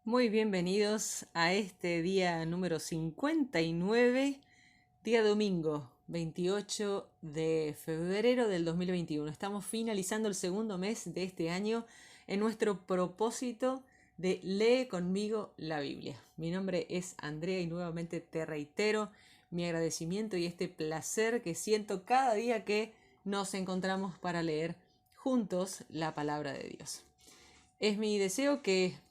Muy bienvenidos a este día número 59, día domingo, 28 de febrero del 2021. Estamos finalizando el segundo mes de este año en nuestro propósito de Lee conmigo la Biblia. Mi nombre es Andrea y nuevamente te reitero mi agradecimiento y este placer que siento cada día que nos encontramos para leer juntos la palabra de Dios. Es mi deseo que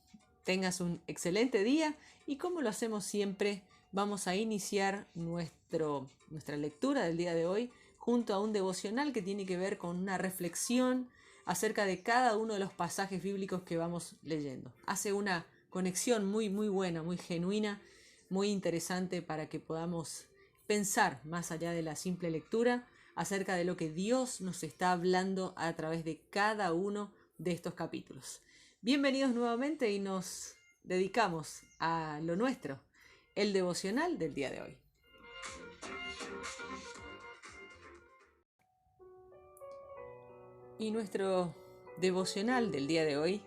tengas un excelente día y como lo hacemos siempre, vamos a iniciar nuestra lectura del día de hoy junto a un devocional que tiene que ver con una reflexión acerca de cada uno de los pasajes bíblicos que vamos leyendo. Hace una conexión muy buena, muy genuina, muy interesante para que podamos pensar más allá de la simple lectura acerca de lo que Dios nos está hablando a través de cada uno de estos capítulos. Bienvenidos nuevamente y nos dedicamos a lo nuestro, el devocional del día de hoy. Y nuestro devocional del día de hoy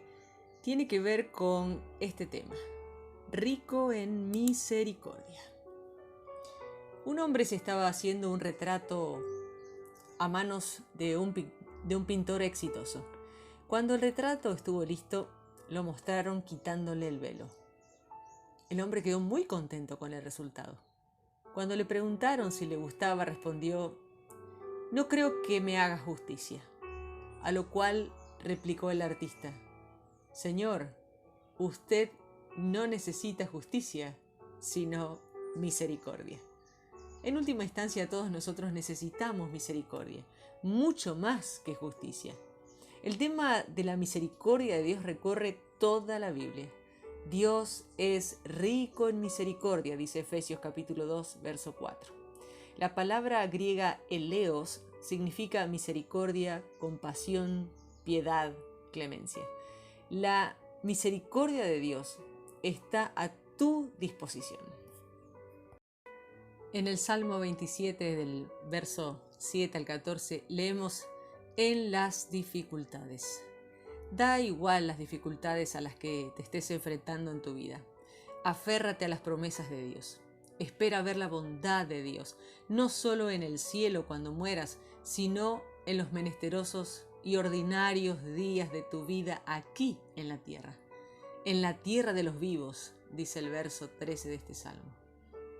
tiene que ver con este tema, rico en misericordia. Un hombre se estaba haciendo un retrato a manos de un pintor exitoso. Cuando el retrato estuvo listo, lo mostraron quitándole el velo. El hombre quedó muy contento con el resultado. Cuando le preguntaron si le gustaba, respondió: "No creo que me haga justicia". A lo cual replicó el artista: "Señor, usted no necesita justicia, sino misericordia". En última instancia, todos nosotros necesitamos misericordia, mucho más que justicia. El tema de la misericordia de Dios recorre toda la Biblia. Dios es rico en misericordia, dice Efesios capítulo 2, verso 4. La palabra griega eleos significa misericordia, compasión, piedad, clemencia. La misericordia de Dios está a tu disposición. En el Salmo 27, del verso 7 al 14, leemos: en las dificultades. Da igual las dificultades a las que te estés enfrentando en tu vida. Aférrate a las promesas de Dios. Espera ver la bondad de Dios, no solo en el cielo cuando mueras, sino en los menesterosos y ordinarios días de tu vida aquí en la tierra. En la tierra de los vivos, dice el verso 13 de este salmo.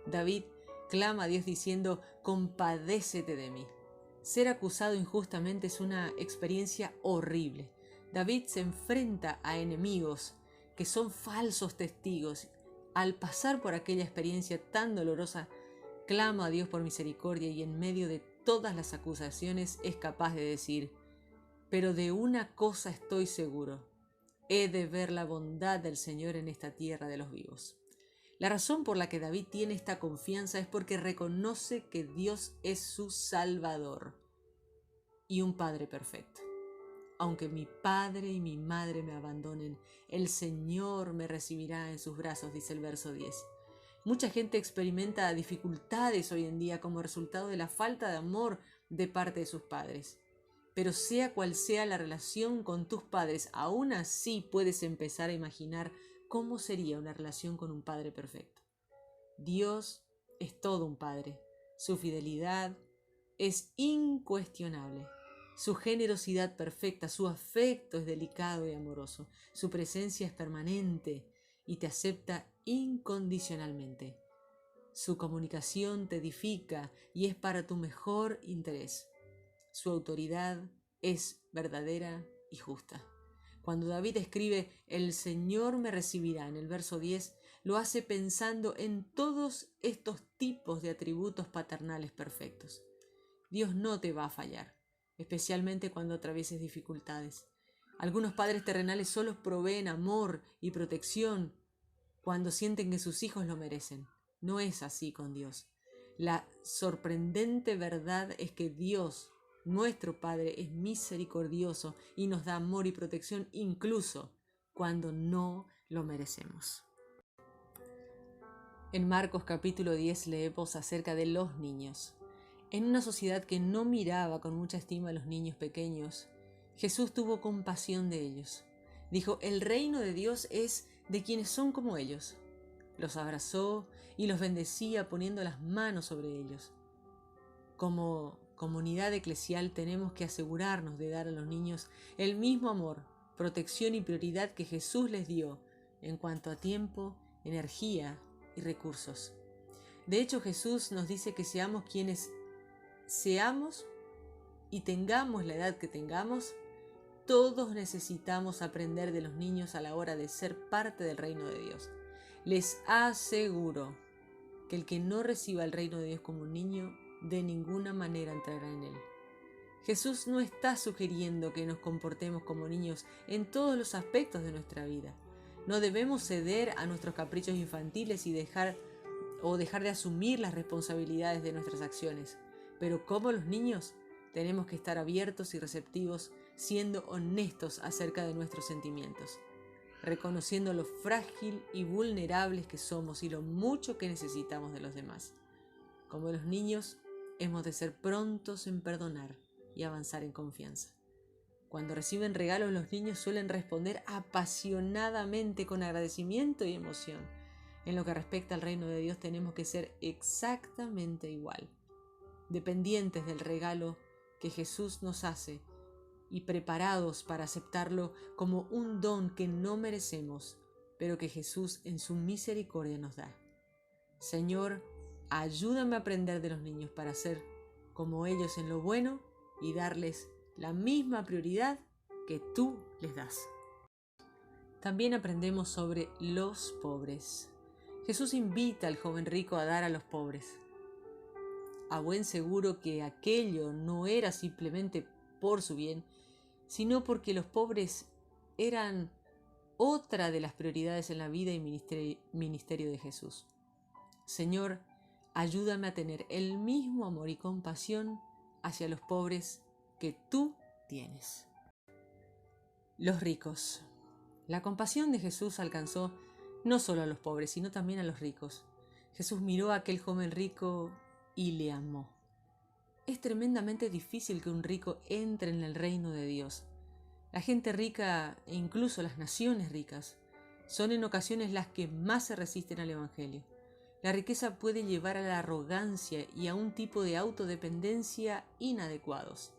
David clama a Dios diciendo: compadécete de mí. Ser acusado injustamente es una experiencia horrible. David se enfrenta a enemigos que son falsos testigos. Al pasar por aquella experiencia tan dolorosa, clama a Dios por misericordia y en medio de todas las acusaciones es capaz de decir: pero de una cosa estoy seguro, he de ver la bondad del Señor en esta tierra de los vivos. La razón por la que David tiene esta confianza es porque reconoce que Dios es su Salvador y un Padre perfecto. Aunque mi padre y mi madre me abandonen, el Señor me recibirá en sus brazos, dice el verso 10. Mucha gente experimenta dificultades hoy en día como resultado de la falta de amor de parte de sus padres. Pero sea cual sea la relación con tus padres, aún así puedes empezar a imaginar cómo sería una relación con un Padre perfecto. Dios es todo un Padre. Su fidelidad es incuestionable. Su generosidad perfecta, su afecto es delicado y amoroso. Su presencia es permanente y te acepta incondicionalmente. Su comunicación te edifica y es para tu mejor interés. Su autoridad es verdadera y justa. Cuando David escribe "el Señor me recibirá" en el verso 10, lo hace pensando en todos estos tipos de atributos paternales perfectos. Dios no te va a fallar, especialmente cuando atravieses dificultades. Algunos padres terrenales solo proveen amor y protección cuando sienten que sus hijos lo merecen. No es así con Dios. La sorprendente verdad es que Dios, nuestro Padre, es misericordioso y nos da amor y protección incluso cuando no lo merecemos. En Marcos capítulo 10 leemos acerca de los niños. En una sociedad que no miraba con mucha estima a los niños pequeños, Jesús tuvo compasión de ellos. Dijo: el reino de Dios es de quienes son como ellos. Los abrazó y los bendecía poniendo las manos sobre ellos. Como comunidad eclesial tenemos que asegurarnos de dar a los niños el mismo amor, protección y prioridad que Jesús les dio en cuanto a tiempo, energía y recursos. De hecho, Jesús nos dice que seamos quienes seamos y tengamos la edad que tengamos, todos necesitamos aprender de los niños a la hora de ser parte del reino de Dios. Les aseguro que el que no reciba el reino de Dios como un niño, de ninguna manera entrará en él. Jesús no está sugiriendo que nos comportemos como niños en todos los aspectos de nuestra vida. No debemos ceder a nuestros caprichos infantiles y dejar de asumir las responsabilidades de nuestras acciones. Pero como los niños, tenemos que estar abiertos y receptivos, siendo honestos acerca de nuestros sentimientos, reconociendo lo frágil y vulnerables que somos y lo mucho que necesitamos de los demás. Como los niños, hemos de ser prontos en perdonar y avanzar en confianza. Cuando reciben regalos, los niños suelen responder apasionadamente con agradecimiento y emoción. En lo que respecta al reino de Dios, tenemos que ser exactamente igual, dependientes del regalo que Jesús nos hace y preparados para aceptarlo como un don que no merecemos, pero que Jesús en su misericordia nos da. Señor, ayúdame a aprender de los niños para ser como ellos en lo bueno y darles la misma prioridad que tú les das. También aprendemos sobre los pobres. Jesús invita al joven rico a dar a los pobres. A buen seguro que aquello no era simplemente por su bien, sino porque los pobres eran otra de las prioridades en la vida y ministerio de Jesús. Señor, ayúdame a tener el mismo amor y compasión hacia los pobres que tú tienes. Los ricos. La compasión de Jesús alcanzó no solo a los pobres, sino también a los ricos. Jesús miró a aquel joven rico y le amó. Es tremendamente difícil que un rico entre en el reino de Dios. La gente rica e incluso las naciones ricas son en ocasiones las que más se resisten al Evangelio. La riqueza puede llevar a la arrogancia y a un tipo de autodependencia inadecuados.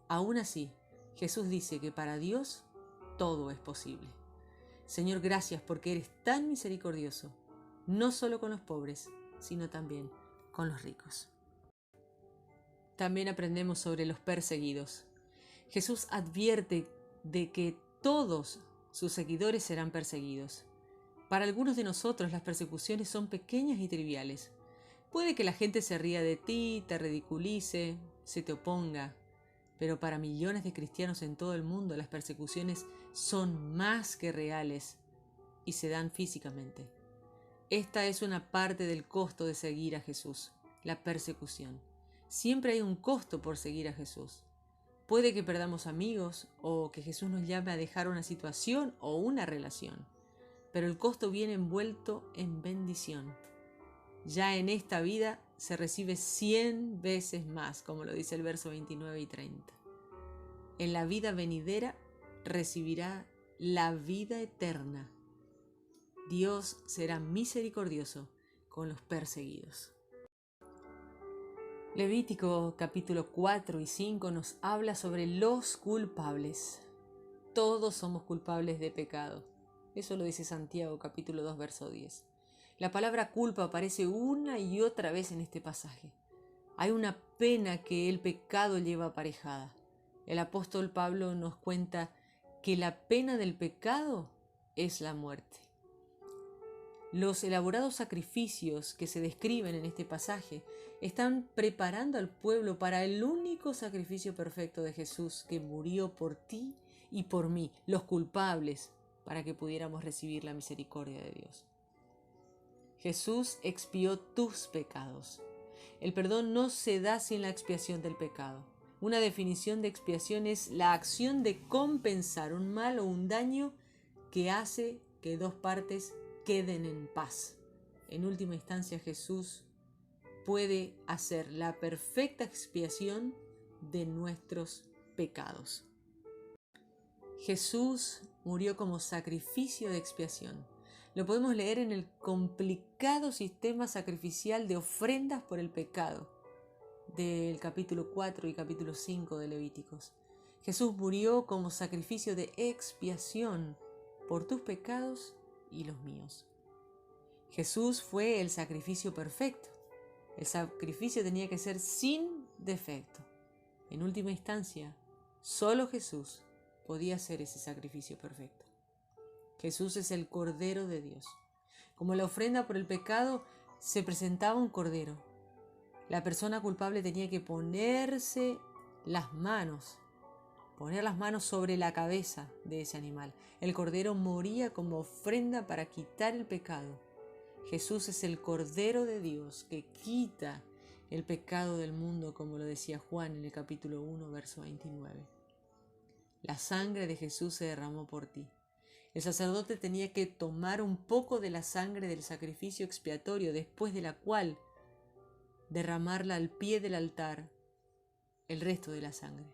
Aún así, Jesús dice que para Dios todo es posible. Señor, gracias porque eres tan misericordioso, no solo con los pobres, sino también con los ricos. También aprendemos sobre los perseguidos. Jesús advierte de que todos sus seguidores serán perseguidos. Para algunos de nosotros las persecuciones son pequeñas y triviales. Puede que la gente se ría de ti, te ridiculice, se te oponga, pero para millones de cristianos en todo el mundo las persecuciones son más que reales y se dan físicamente. Esta es una parte del costo de seguir a Jesús, la persecución. Siempre hay un costo por seguir a Jesús. Puede que perdamos amigos o que Jesús nos llame a dejar una situación o una relación, pero el costo viene envuelto en bendición. Ya en esta vida se recibe 100 veces más, como lo dice el verso 29 y 30. En la vida venidera recibirá la vida eterna. Dios será misericordioso con los perseguidos. Levítico capítulo 4 y 5 nos habla sobre los culpables. Todos somos culpables de pecado. Eso lo dice Santiago capítulo 2 verso 10. La palabra culpa aparece una y otra vez en este pasaje. Hay una pena que el pecado lleva aparejada. El apóstol Pablo nos cuenta que la pena del pecado es la muerte. Los elaborados sacrificios que se describen en este pasaje están preparando al pueblo para el único sacrificio perfecto de Jesús que murió por ti y por mí, los culpables, para que pudiéramos recibir la misericordia de Dios. Jesús expió tus pecados. El perdón no se da sin la expiación del pecado. Una definición de expiación es la acción de compensar un mal o un daño que hace que dos partes queden en paz. En última instancia, Jesús puede hacer la perfecta expiación de nuestros pecados. Jesús murió como sacrificio de expiación. Lo podemos leer en el complicado sistema sacrificial de ofrendas por el pecado del capítulo 4 y capítulo 5 de Levíticos. Jesús murió como sacrificio de expiación por tus pecados y los míos. Jesús fue el sacrificio perfecto. El sacrificio tenía que ser sin defecto. En última instancia, solo Jesús podía hacer ese sacrificio perfecto. Jesús es el Cordero de Dios. Como la ofrenda por el pecado, se presentaba un cordero. La persona culpable tenía que poner las manos sobre la cabeza de ese animal. El cordero moría como ofrenda para quitar el pecado. Jesús es el Cordero de Dios que quita el pecado del mundo, como lo decía Juan en el capítulo 1, verso 29. La sangre de Jesús se derramó por ti. El sacerdote tenía que tomar un poco de la sangre del sacrificio expiatorio, después de la cual derramarla al pie del altar, el resto de la sangre.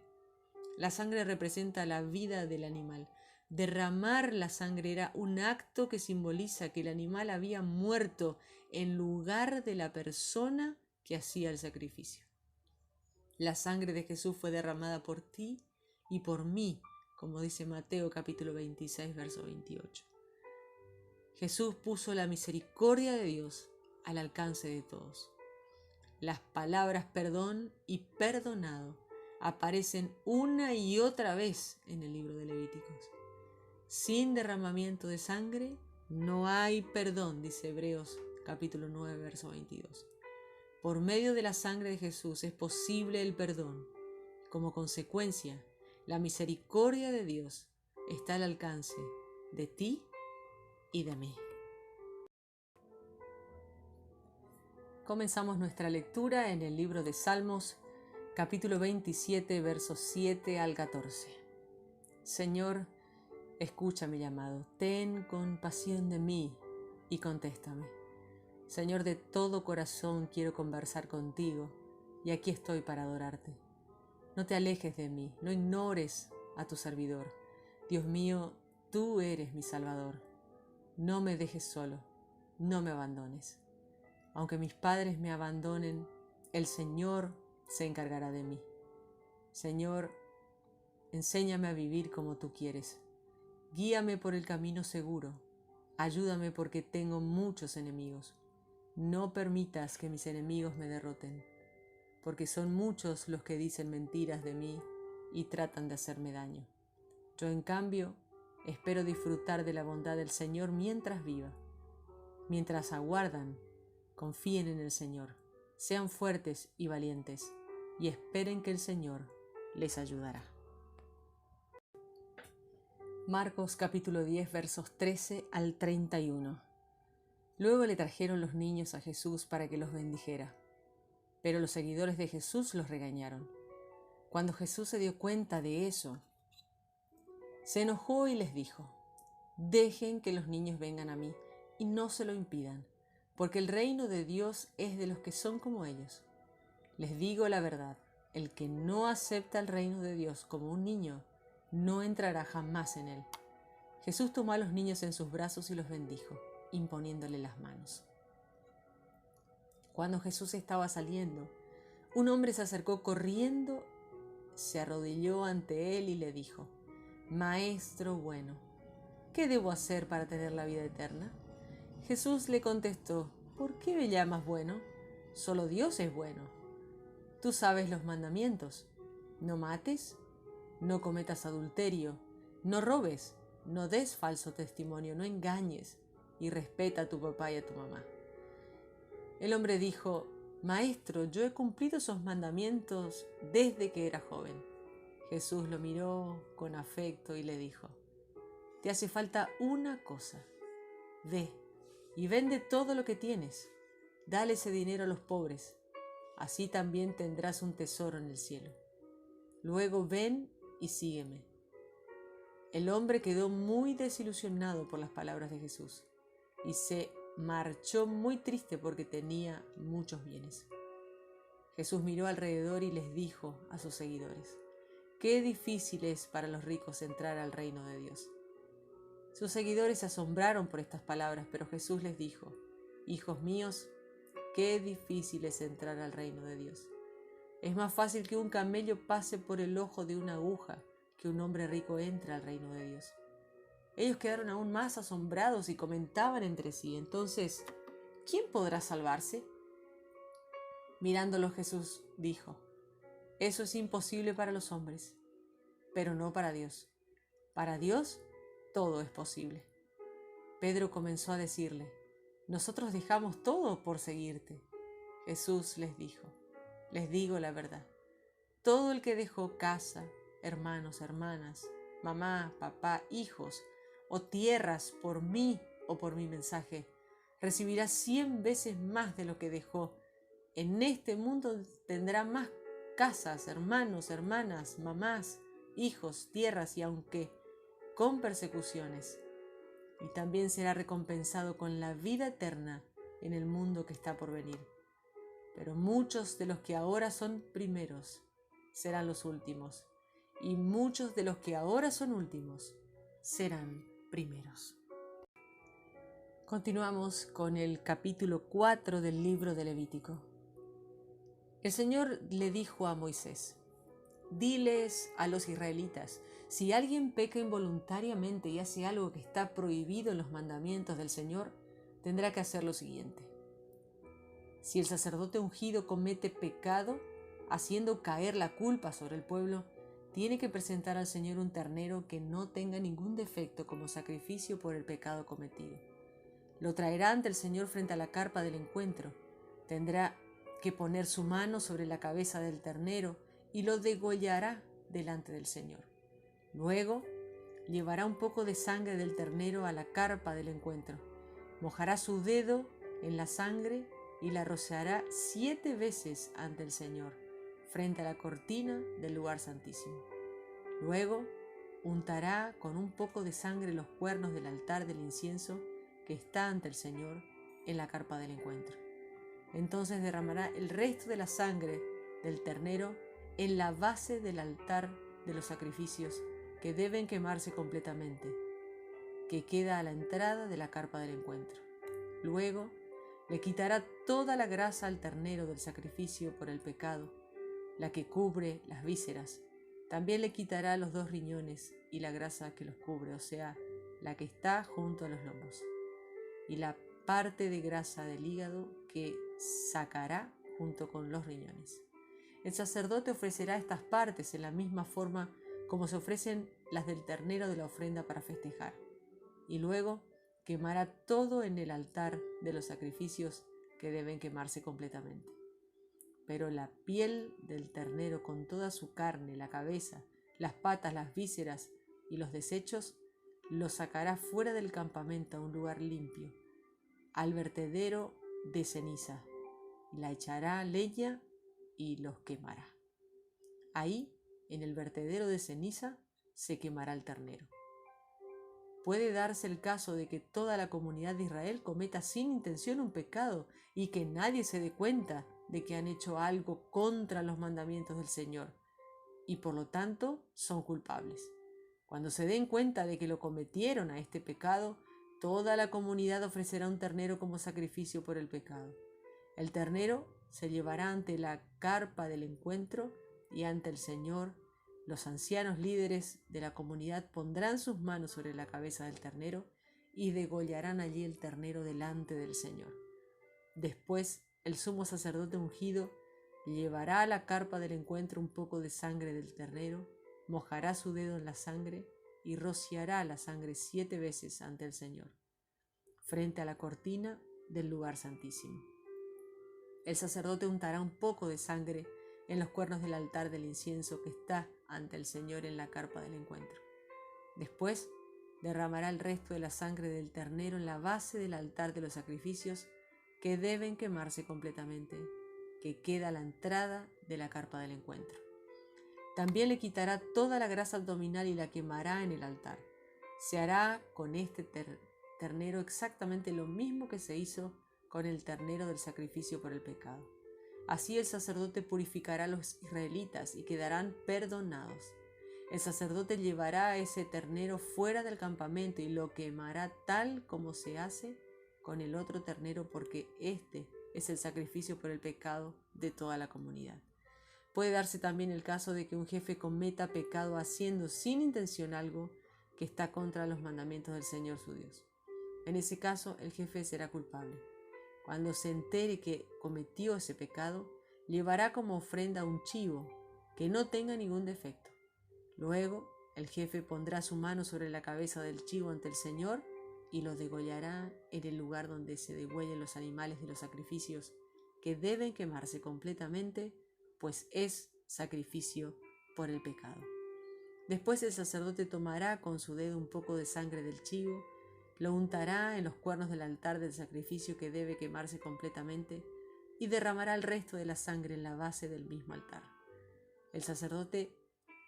La sangre representa la vida del animal. Derramar la sangre era un acto que simboliza que el animal había muerto en lugar de la persona que hacía el sacrificio. La sangre de Jesús fue derramada por ti y por mí, como dice Mateo capítulo 26, verso 28. Jesús puso la misericordia de Dios al alcance de todos. Las palabras perdón y perdonado aparecen una y otra vez en el libro de Levíticos. Sin derramamiento de sangre no hay perdón, dice Hebreos capítulo 9, verso 22. Por medio de la sangre de Jesús es posible el perdón. Como consecuencia, la misericordia de Dios está al alcance de ti y de mí. Comenzamos nuestra lectura en el libro de Salmos, capítulo 27, versos 7 al 14. Señor, escucha mi llamado, ten compasión de mí y contéstame. Señor, de todo corazón quiero conversar contigo y aquí estoy para adorarte. No te alejes de mí, no ignores a tu servidor. Dios mío, tú eres mi Salvador. No me dejes solo, no me abandones. Aunque mis padres me abandonen, el Señor se encargará de mí. Señor, enséñame a vivir como tú quieres. Guíame por el camino seguro. Ayúdame porque tengo muchos enemigos. No permitas que mis enemigos me derroten, porque son muchos los que dicen mentiras de mí y tratan de hacerme daño. Yo, en cambio, espero disfrutar de la bondad del Señor mientras viva. Mientras aguardan, confíen en el Señor, sean fuertes y valientes, y esperen que el Señor les ayudará. Marcos capítulo 10, versos 13 al 31. Luego le trajeron los niños a Jesús para que los bendijera. Pero los seguidores de Jesús los regañaron. Cuando Jesús se dio cuenta de eso, se enojó y les dijo: Dejen que los niños vengan a mí y no se lo impidan, porque el reino de Dios es de los que son como ellos. Les digo la verdad, el que no acepta el reino de Dios como un niño, no entrará jamás en él. Jesús tomó a los niños en sus brazos y los bendijo, imponiéndole las manos. Cuando Jesús estaba saliendo, un hombre se acercó corriendo, se arrodilló ante él y le dijo: Maestro bueno, ¿qué debo hacer para tener la vida eterna? Jesús le contestó: ¿Por qué me llamas bueno? Solo Dios es bueno. Tú sabes los mandamientos: no mates, no cometas adulterio, no robes, no des falso testimonio, no engañes y respeta a tu papá y a tu mamá. El hombre dijo: Maestro, yo he cumplido esos mandamientos desde que era joven. Jesús lo miró con afecto y le dijo: Te hace falta una cosa. Ve y vende todo lo que tienes. Dale ese dinero a los pobres. Así también tendrás un tesoro en el cielo. Luego ven y sígueme. El hombre quedó muy desilusionado por las palabras de Jesús y se marchó muy triste porque tenía muchos bienes. Jesús miró alrededor y les dijo a sus seguidores: Qué difícil es para los ricos entrar al reino de Dios. Sus seguidores se asombraron por estas palabras, pero Jesús les dijo: Hijos míos, qué difícil es entrar al reino de Dios. Es más fácil que un camello pase por el ojo de una aguja que un hombre rico entre al reino de Dios. Ellos quedaron aún más asombrados y comentaban entre sí: entonces, ¿quién podrá salvarse? Mirándolo, Jesús dijo: Eso es imposible para los hombres, pero no para Dios. Para Dios todo es posible. Pedro comenzó a decirle: Nosotros dejamos todo por seguirte. Jesús les dijo: Les digo la verdad. Todo el que dejó casa, hermanos, hermanas, mamá, papá, hijos o tierras por mí o por mi mensaje, recibirá 100 veces más de lo que dejó. En este mundo tendrá más casas, hermanos, hermanas, mamás, hijos, tierras y aunque con persecuciones. Y también será recompensado con la vida eterna en el mundo que está por venir. Pero muchos de los que ahora son primeros serán los últimos, y muchos de los que ahora son últimos serán primeros. Continuamos con el capítulo 4 del libro de Levítico. El Señor le dijo a Moisés: Diles a los israelitas: si alguien peca involuntariamente y hace algo que está prohibido en los mandamientos del Señor, tendrá que hacer lo siguiente. Si el sacerdote ungido comete pecado, haciendo caer la culpa sobre el pueblo, tiene que presentar al Señor un ternero que no tenga ningún defecto como sacrificio por el pecado cometido. Lo traerá ante el Señor frente a la carpa del encuentro. Tendrá que poner su mano sobre la cabeza del ternero y lo degollará delante del Señor. Luego, llevará un poco de sangre del ternero a la carpa del encuentro. Mojará su dedo en la sangre y la rociará 7 veces ante el Señor, frente a la cortina del lugar santísimo. Luego, untará con un poco de sangre los cuernos del altar del incienso que está ante el Señor en la carpa del encuentro. Entonces derramará el resto de la sangre del ternero en la base del altar de los sacrificios que deben quemarse completamente, que queda a la entrada de la carpa del encuentro. Luego, le quitará toda la grasa al ternero del sacrificio por el pecado, la que cubre las vísceras. También le quitará los 2 riñones y la grasa que los cubre, o sea, la que está junto a los lomos, y la parte de grasa del hígado que sacará junto con los riñones. El sacerdote ofrecerá estas partes en la misma forma como se ofrecen las del ternero de la ofrenda para festejar, y luego quemará todo en el altar de los sacrificios que deben quemarse completamente. Pero la piel del ternero con toda su carne, la cabeza, las patas, las vísceras y los desechos, lo sacará fuera del campamento a un lugar limpio, al vertedero de ceniza, y la echará leña y los quemará. Ahí, en el vertedero de ceniza, se quemará el ternero. Puede darse el caso de que toda la comunidad de Israel cometa sin intención un pecado y que nadie se dé cuenta de que han hecho algo contra los mandamientos del Señor y por lo tanto son culpables. Cuando se den cuenta de que lo cometieron a este pecado, toda la comunidad ofrecerá un ternero como sacrificio por el pecado. El ternero se llevará ante la carpa del encuentro y ante el Señor. Los ancianos líderes de la comunidad pondrán sus manos sobre la cabeza del ternero y degollarán allí el ternero delante del Señor. Después, el sumo sacerdote ungido llevará a la carpa del encuentro un poco de sangre del ternero, mojará su dedo en la sangre y rociará la sangre 7 veces ante el Señor, frente a la cortina del lugar santísimo. El sacerdote untará un poco de sangre en los cuernos del altar del incienso que está ante el Señor en la carpa del encuentro. Después, derramará el resto de la sangre del ternero en la base del altar de los sacrificios que deben quemarse completamente, que queda a la entrada de la carpa del encuentro. También le quitará toda la grasa abdominal y la quemará en el altar. Se hará con este ternero exactamente lo mismo que se hizo con el ternero del sacrificio por el pecado. Así el sacerdote purificará a los israelitas y quedarán perdonados. El sacerdote llevará a ese ternero fuera del campamento y lo quemará tal como se hace con el otro ternero, porque este es el sacrificio por el pecado de toda la comunidad. Puede darse también el caso de que un jefe cometa pecado haciendo sin intención algo que está contra los mandamientos del Señor su Dios. En ese caso, el jefe será culpable. Cuando se entere que cometió ese pecado, llevará como ofrenda un chivo que no tenga ningún defecto. Luego, el jefe pondrá su mano sobre la cabeza del chivo ante el Señor y lo degollará en el lugar donde se degüellen los animales de los sacrificios, que deben quemarse completamente, pues es sacrificio por el pecado. Después el sacerdote tomará con su dedo un poco de sangre del chivo, lo untará en los cuernos del altar del sacrificio que debe quemarse completamente y derramará el resto de la sangre en la base del mismo altar. El sacerdote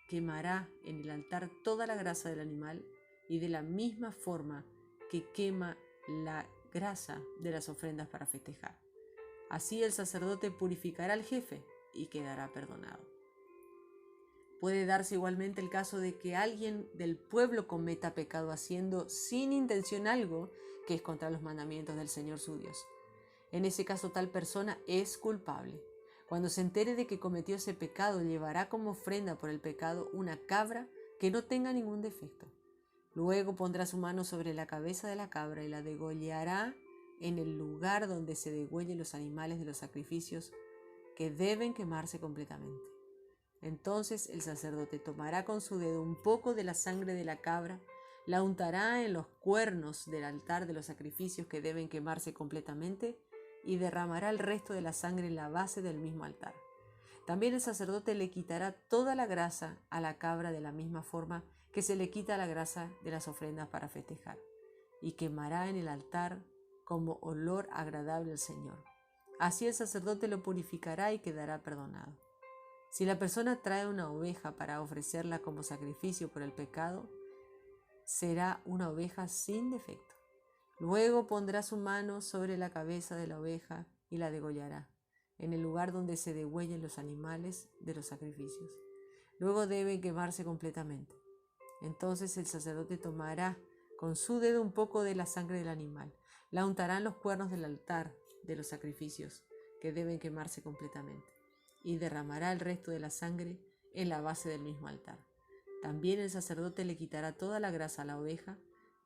quemará en el altar toda la grasa del animal y de la misma forma que quema la grasa de las ofrendas para festejar. Así el sacerdote purificará al jefe y quedará perdonado. Puede darse igualmente el caso de que alguien del pueblo cometa pecado haciendo sin intención algo que es contra los mandamientos del Señor su Dios. En ese caso, tal persona es culpable. Cuando se entere de que cometió ese pecado, llevará como ofrenda por el pecado una cabra que no tenga ningún defecto. Luego pondrá su mano sobre la cabeza de la cabra y la degollará en el lugar donde se degüellen los animales de los sacrificios que deben quemarse completamente. Entonces el sacerdote tomará con su dedo un poco de la sangre de la cabra, la untará en los cuernos del altar de los sacrificios que deben quemarse completamente y derramará el resto de la sangre en la base del mismo altar. También el sacerdote le quitará toda la grasa a la cabra de la misma forma que se le quita la grasa de las ofrendas para festejar, y quemará en el altar como olor agradable al Señor. Así el sacerdote lo purificará y quedará perdonado. Si la persona trae una oveja para ofrecerla como sacrificio por el pecado, será una oveja sin defecto. Luego pondrá su mano sobre la cabeza de la oveja y la degollará, en el lugar donde se degüellen los animales de los sacrificios. Luego debe quemarse completamente. Entonces el sacerdote tomará con su dedo un poco de la sangre del animal, la untará en los cuernos del altar de los sacrificios, que deben quemarse completamente, y derramará el resto de la sangre en la base del mismo altar. También el sacerdote le quitará toda la grasa a la oveja,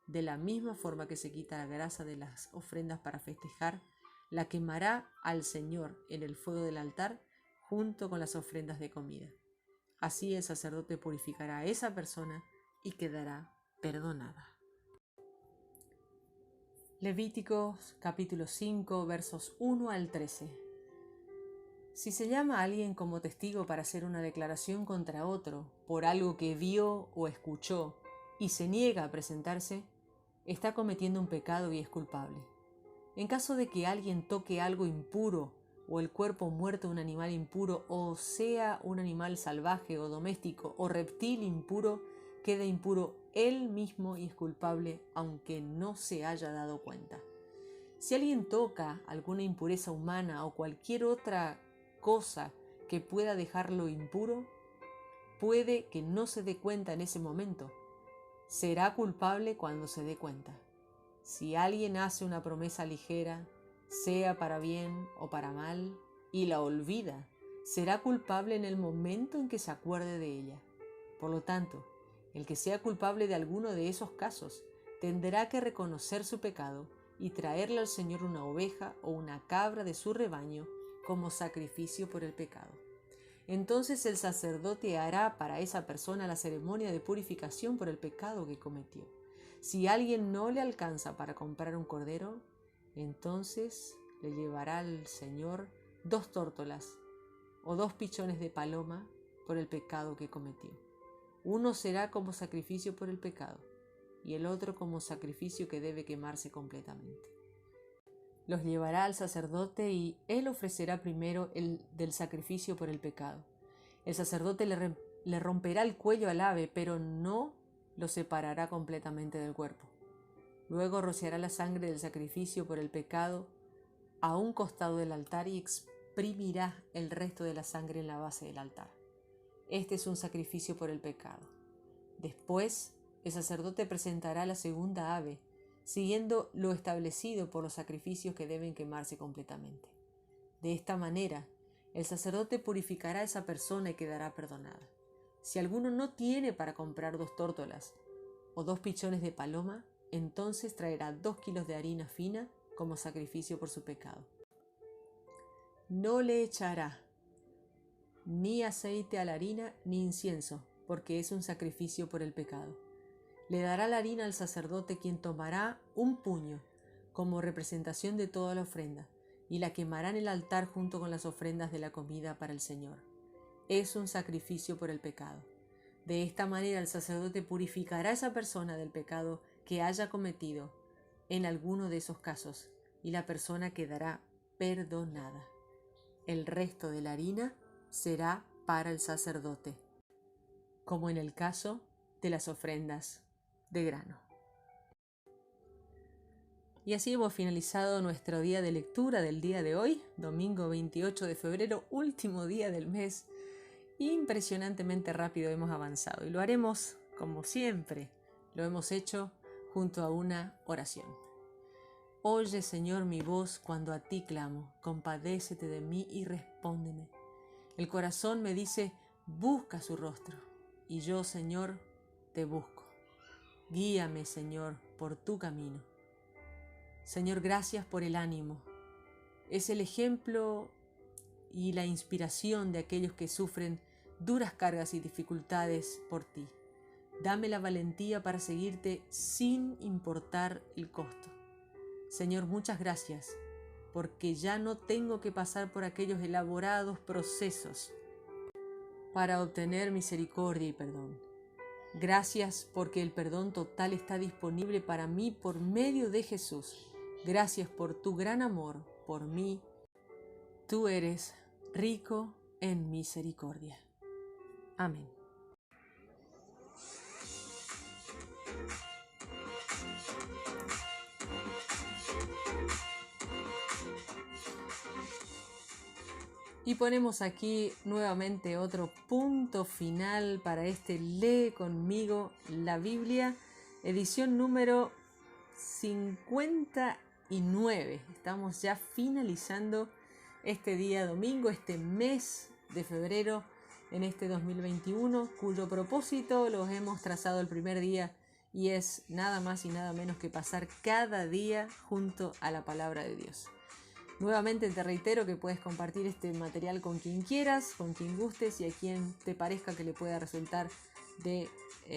de la misma forma que se quita la grasa de las ofrendas para festejar, la quemará al Señor en el fuego del altar junto con las ofrendas de comida. Así el sacerdote purificará a esa persona y quedará perdonada. Levíticos capítulo 5 versos 1 al 13. Si se llama a alguien como testigo para hacer una declaración contra otro por algo que vio o escuchó y se niega a presentarse, está cometiendo un pecado y es culpable. En caso de que alguien toque algo impuro o el cuerpo muerto de un animal impuro, o sea un animal salvaje o doméstico o reptil impuro, queda impuro él mismo y es culpable aunque no se haya dado cuenta. Si alguien toca alguna impureza humana o cualquier otra cosa que pueda dejarlo impuro, puede que no se dé cuenta en ese momento. Será culpable cuando se dé cuenta. Si alguien hace una promesa ligera, sea para bien o para mal, y la olvida, será culpable en el momento en que se acuerde de ella. Por lo tanto, el que sea culpable de alguno de esos casos tendrá que reconocer su pecado y traerle al Señor una oveja o una cabra de su rebaño como sacrificio por el pecado. Entonces el sacerdote hará para esa persona la ceremonia de purificación por el pecado que cometió. Si alguien no le alcanza para comprar un cordero, entonces le llevará al Señor 2 tórtolas o 2 pichones de paloma por el pecado que cometió. Uno será como sacrificio por el pecado y el otro como sacrificio que debe quemarse completamente. Los llevará al sacerdote y él ofrecerá primero el del sacrificio por el pecado. El sacerdote le romperá el cuello al ave, pero no lo separará completamente del cuerpo. Luego rociará la sangre del sacrificio por el pecado a un costado del altar y exprimirá el resto de la sangre en la base del altar. Este es un sacrificio por el pecado. Después, el sacerdote presentará la segunda ave, siguiendo lo establecido por los sacrificios que deben quemarse completamente. De esta manera, el sacerdote purificará a esa persona y quedará perdonada. Si alguno no tiene para comprar 2 tórtolas o 2 pichones de paloma, entonces traerá 2 kilos de harina fina como sacrificio por su pecado. No le echará ni aceite a la harina ni incienso, porque es un sacrificio por el pecado. Le dará la harina al sacerdote, quien tomará un puño como representación de toda la ofrenda y la quemará en el altar junto con las ofrendas de la comida para el Señor. Es un sacrificio por el pecado. De esta manera el sacerdote purificará a esa persona del pecado que haya cometido en alguno de esos casos, y la persona quedará perdonada. El resto de la harina será para el sacerdote, como en el caso de las ofrendas de grano. Y así hemos finalizado nuestro día de lectura del día de hoy, domingo 28 de febrero, último día del mes. Impresionantemente rápido hemos avanzado y lo haremos como siempre. Lo hemos hecho junto a una oración. Oye, Señor, mi voz cuando a ti clamo, compadécete de mí y respóndeme. El corazón me dice, busca su rostro, y yo, Señor, te busco. Guíame, Señor, por tu camino. Señor, gracias por el ánimo. Es el ejemplo y la inspiración de aquellos que sufren duras cargas y dificultades por ti. Dame la valentía para seguirte sin importar el costo. Señor, muchas gracias, porque ya no tengo que pasar por aquellos elaborados procesos para obtener misericordia y perdón. Gracias porque el perdón total está disponible para mí por medio de Jesús. Gracias por tu gran amor por mí. Tú eres rico en misericordia. Amén. Y ponemos aquí nuevamente otro punto final para este Lee conmigo la Biblia, edición número 59. Estamos ya finalizando este día domingo, este mes de febrero en este 2021, cuyo propósito los hemos trazado el primer día y es nada más y nada menos que pasar cada día junto a la palabra de Dios. Nuevamente te reitero que puedes compartir este material con quien quieras, con quien gustes y a quien te parezca que le pueda resultar de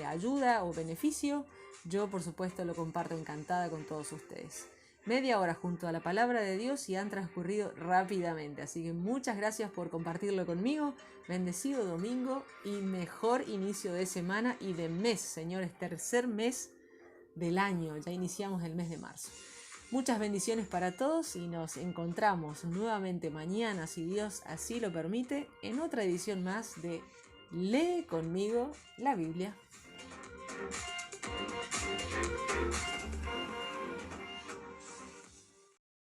ayuda o beneficio. Yo, por supuesto, lo comparto encantada con todos ustedes. Media hora junto a la palabra de Dios y han transcurrido rápidamente. Así que muchas gracias por compartirlo conmigo. Bendecido domingo y mejor inicio de semana y de mes, señores. Tercer mes del año. Ya iniciamos el mes de marzo. Muchas bendiciones para todos y nos encontramos nuevamente mañana, si Dios así lo permite, en otra edición más de Lee conmigo la Biblia.